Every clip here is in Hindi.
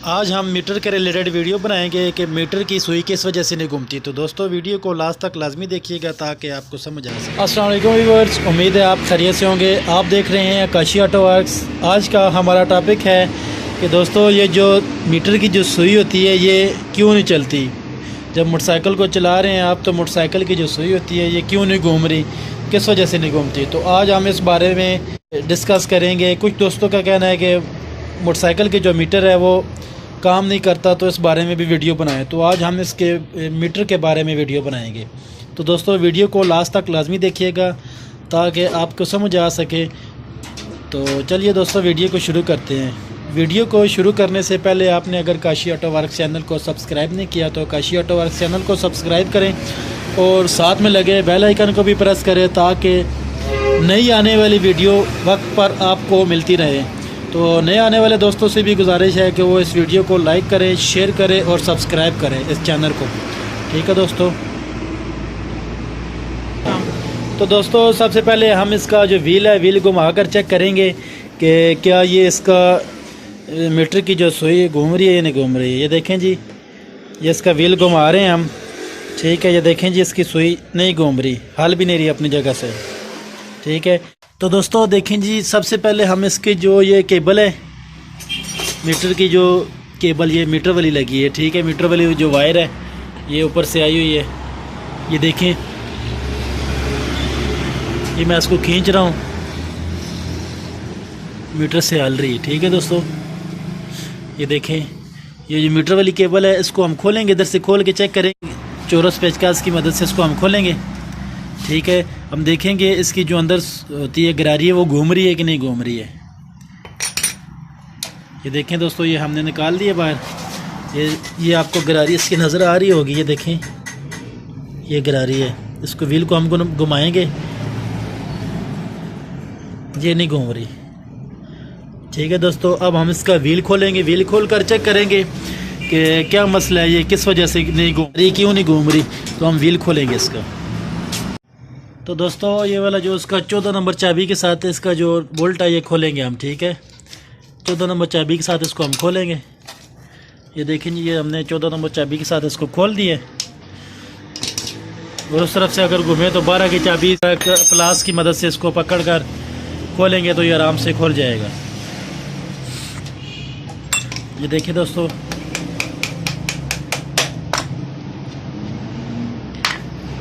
आज हम मीटर के रिलेटेड वीडियो बनाएंगे कि मीटर की सुई किस वजह से नहीं घूमती। तो दोस्तों वीडियो को लास्ट तक लाजमी देखिएगा ताकि आपको समझ आ सके। अस्सलाम वालेकुम व्यूअर्स, उम्मीद है आप खैरियत से होंगे। आप देख रहे हैं आकाशी ऑटो वर्क्स। आज का हमारा टॉपिक है कि दोस्तों ये जो मीटर की जो सुई होती है ये क्यों नहीं चलती। जब मोटरसाइकिल को चला रहे हैं आप तो मोटरसाइकिल की जो सुई होती है ये क्यों नहीं घूम रही, किस वजह से नहीं घूमती। तो आज हम इस बारे में डिस्कस करेंगे। कुछ दोस्तों का कहना है कि मोटरसाइकिल के जो मीटर है वो काम नहीं करता, तो इस बारे में भी वीडियो बनाएं। तो आज हम इसके मीटर के बारे में वीडियो बनाएंगे। तो दोस्तों वीडियो को लास्ट तक लाजमी देखिएगा ताकि आपको समझ आ सके। तो चलिए दोस्तों वीडियो को शुरू करते हैं। वीडियो को शुरू करने से पहले आपने अगर काशी ऑटो वर्क्स चैनल को सब्सक्राइब नहीं किया तो काशी ऑटो वर्क्स चैनल को सब्सक्राइब करें और साथ में लगे बेल आइकन को भी प्रेस करें ताकि नई आने वाली वीडियो वक्त पर आपको मिलती रहे। तो नए आने वाले दोस्तों से भी गुजारिश है कि वो इस वीडियो को लाइक करें, शेयर करें और सब्सक्राइब करें इस चैनल को। ठीक है दोस्तों। तो दोस्तों सबसे पहले हम इसका जो व्हील है, व्हील घुमा कर चेक करेंगे कि क्या ये इसका मीटर की जो सुई घूम रही है या नहीं घूम रही है। ये देखें जी, ये इसका व्हील घुमा रहे हैं हम। ठीक है, ये देखें जी इसकी सुई नहीं घूम रही, हल भी नहीं रही अपनी जगह से। ठीक है, तो दोस्तों देखें जी, सबसे पहले हम इसकी जो ये केबल है, मीटर की जो केबल ये मीटर वाली लगी है। ठीक है, मीटर वाली जो वायर है ये ऊपर से आई हुई है। ये देखें, ये मैं इसको खींच रहा हूँ, मीटर से हल रही है। ठीक है दोस्तों, ये देखें, ये जो मीटर वाली केबल है इसको हम खोलेंगे, इधर से खोल के चेक करेंगे चौरस पेचकस की मदद से इसको हम खोलेंगे। ठीक है, हम देखेंगे इसकी जो अंदर होती है गरारी है वो घूम रही है कि नहीं घूम रही है। ये देखें दोस्तों, ये हमने निकाल दिया बाहर। ये आपको गरारी इसकी नज़र आ रही होगी। ये देखें, ये गरारी है। इसको व्हील को हम घुमाएंगे, ये नहीं घूम रही। ठीक है दोस्तों, अब हम इसका व्हील खोलेंगे। व्हील खोल कर चेक करेंगे कि क्या मसला है, ये किस वजह से नहीं घूम रही, क्यों नहीं घूम रही। तो हम व्हील खोलेंगे इसका। तो दोस्तों ये वाला जो इसका 14 नंबर चाबी के साथ इसका जो बोल्ट है ये खोलेंगे हम। ठीक है, 14 नंबर चाबी के साथ इसको हम खोलेंगे। ये देखें जी, ये हमने 14 नंबर चाबी के साथ इसको खोल दिए और उस तरफ से अगर घूमे तो 12 की चाबी प्लास की मदद से इसको पकड़ कर खोलेंगे तो ये आराम से खुल जाएगा। ये देखिए दोस्तों,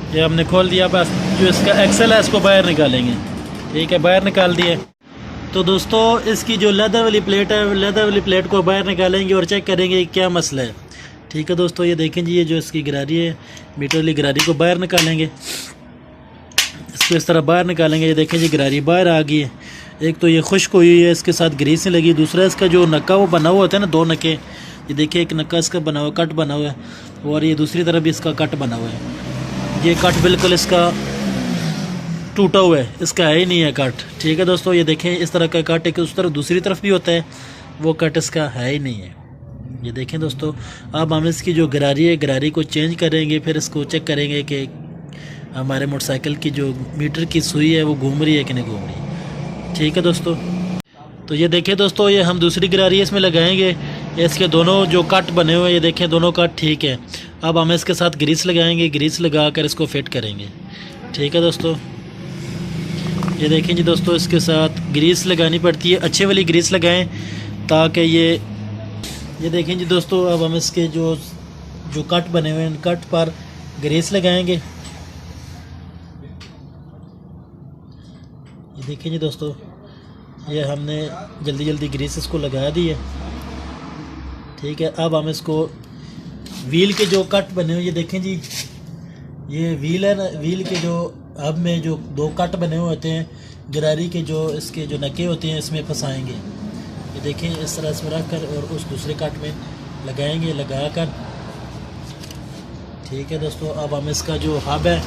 ये हमने खोल दिया। बस जो इसका एक्सेल है इसको बाहर निकालेंगे। ठीक है, बाहर निकाल दिए। तो दोस्तों इसकी जो लेदर वाली प्लेट है, लेदर वाली प्लेट को बाहर निकालेंगे और चेक करेंगे क्या मसला है। ठीक है दोस्तों, ये देखें जी, ये जो इसकी गरारी है, मीटर वाली गरारी को बाहर निकालेंगे। इसको इस तरह बाहर निकालेंगे। ये देखें जी, गरारी बाहर आ गई है। एक तो ये खुश्क हुई है, इसके साथ ग्रीस नहीं लगी। दूसरा इसका जो नक्का वो बना हुआ होता है ना, 2 नक्के। ये देखिए, एक नक्का इसका बना हुआ, कट बना हुआ है, और ये दूसरी तरफ भी इसका कट बना हुआ है। ये कट बिल्कुल इसका टूटा हुआ है, इसका है ही नहीं है कट। ठीक है दोस्तों, ये देखें, इस तरह का कट एक उस तरफ दूसरी तरफ भी होता है, वो कट इसका है ही नहीं है। ये देखें दोस्तों, अब हम इसकी जो गरारी है, गरारी को चेंज करेंगे। फिर इसको चेक करेंगे कि हमारे मोटरसाइकिल की जो मीटर की सुई है वो घूम रही है कि नहीं घूम रही। ठीक है दोस्तों, तो ये देखें दोस्तों, ये हम दूसरी गरारी इसमें लगाएंगे। इसके दोनों जो कट बने हुए हैं, ये देखें दोनों कट ठीक है। अब हम इसके साथ ग्रीस लगाएंगे, ग्रीस लगा कर इसको फिट करेंगे। ठीक है दोस्तों, ये देखें जी दोस्तों, इसके साथ ग्रीस लगानी पड़ती है, अच्छे वाली ग्रीस लगाएं ताकि ये देखें जी दोस्तों, अब हम इसके जो कट बने हुए हैं कट पर ग्रीस लगाएंगे। ये देखें जी दोस्तों, ये हमने जल्दी जल्दी ग्रीस इसको लगा दी है। ठीक है, अब हम इसको व्हील के जो कट बने हुए, ये देखें जी, ये व्हील है ना, व्हील के जो हब में जो 2 कट बने हुए होते हैं, गरारी के जो इसके जो नके होते हैं इसमें फंसाएंगे। ये देखें, इस तरह इसमें रख कर और उस दूसरे कट में लगाएंगे, लगा कर। ठीक है दोस्तों, अब हम इसका जो हब है,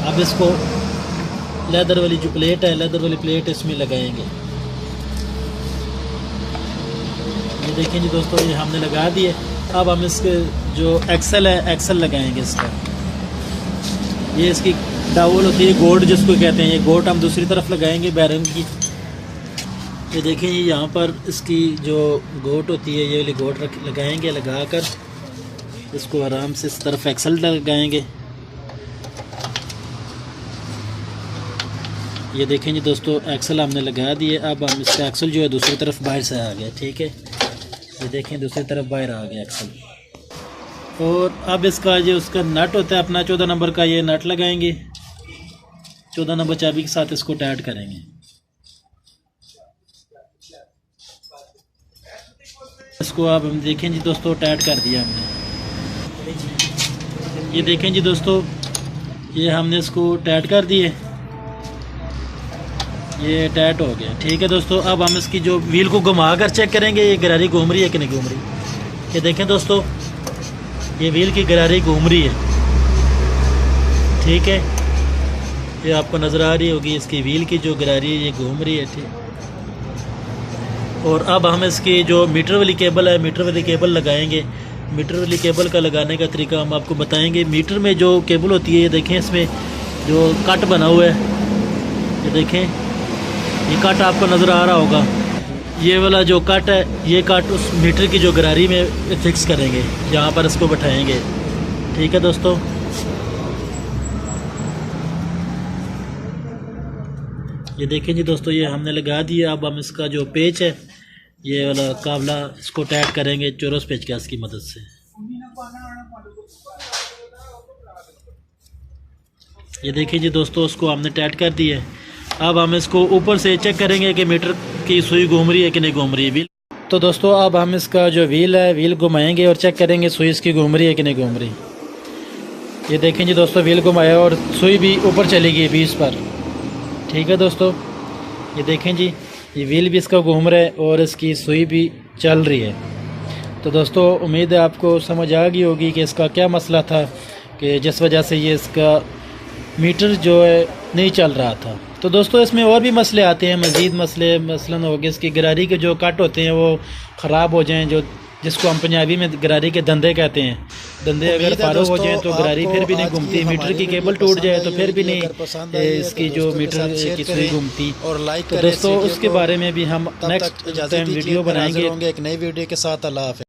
अब इसको लेदर वाली जो प्लेट है, लेदर वाली प्लेट इसमें लगाएंगे। ये देखें जी दोस्तों, ये हमने लगा दिए। अब हम इसके जो एक्सेल है, एक्सेल लगाएंगे इसका। ये इसकी डावल होती है, गोड जिसको कहते हैं, ये गोड हम दूसरी तरफ लगाएंगे बैरिंग की। ये देखें जी, यहाँ पर इसकी जो गोट होती है ये वाली गोट लगाएंगे, लगाकर इसको आराम से इस तरफ एक्सल लगाएंगे। ये देखें जी दोस्तों, एक्सल हमने लगा दिए। अब हम इसका एक्सल जो है दूसरी तरफ बाहर से आ गया, ठीक है। ये देखें दूसरी तरफ बाहर आ गया एक्सल। और अब इसका जो उसका नट होता है अपना 14 नंबर का, ये नट लगाएंगे। 14 नंबर चाबी के साथ इसको टाइट करेंगे। इसको अब हम देखें जी दोस्तों, टाइट कर दिया हमने। ये देखें जी दोस्तों, ये हमने इसको टाइट कर दिए, ये टाइट हो गया, ठीक है दोस्तों। अब हम इसकी जो व्हील को घुमा कर चेक करेंगे ये गरारी घूम रही है कि नहीं घूम रही। ये देखें दोस्तों, ये व्हील की गरारी घूम रही है, ठीक है। ये आपको नज़र आ रही होगी, इसकी व्हील की जो गरारी है ये घूम रही है, ठीक। और अब हम इसकी जो मीटर वाली केबल है, मीटर वाली केबल लगाएंगे। मीटर वाली केबल का लगाने का तरीका हम आपको बताएंगे। मीटर में जो केबल होती है, ये देखें इसमें जो कट बना हुआ है, ये देखें, ये कट आपको नज़र आ रहा होगा। ये वाला जो कट है, ये कट उस मीटर की जो गरारी में फिक्स करेंगे, जहाँ पर इसको बैठाएंगे, ठीक है दोस्तों। ये देखें जी दोस्तों, ये हमने लगा दिया। अब हम इसका जो पेच है, ये वाला काबला, इसको टाइट करेंगे चोरस पेच गैस की मदद से। ये देखिए जी दोस्तों, उसको हमने टाइट कर दिया है। अब हम इसको ऊपर से चेक करेंगे कि मीटर की सुई घूम रही है कि नहीं घूम रही है व्हील। तो दोस्तों अब हम इसका जो व्हील है, व्हील घुमाएंगे और चेक करेंगे सुई इसकी घूम रही है कि नहीं घूम रही। ये देखें जी दोस्तों, व्हील घुमाया और सुई भी ऊपर चली गई 20 पर, ठीक है दोस्तों। ये देखें जी, ये व्हील भी इसका घूम रहा है और इसकी सुई भी चल रही है। तो दोस्तों उम्मीद है आपको समझ आ गई होगी कि इसका क्या मसला था, कि जिस वजह से ये इसका मीटर जो है नहीं चल रहा था। तो दोस्तों इसमें और भी मसले आते हैं, मज़ीद मसले, मसलन हो गए इसकी गरारी के जो कट होते हैं वो ख़राब हो जाएं, जो जिसको हम पंजाबी में गरारी के धंधे कहते हैं। धंधे अगर फारूक हो जाए तो गरारी फिर भी नहीं घूमती, मीटर की केबल टूट जाए तो फिर भी नहीं इसकी जो मीटर की सुई घूमती। तो दोस्तों उसके बारे में भी हम नेक्स्ट टाइम वीडियो बनाएंगे एक नई वीडियो के साथ। अल्लाह हाफ़िज़।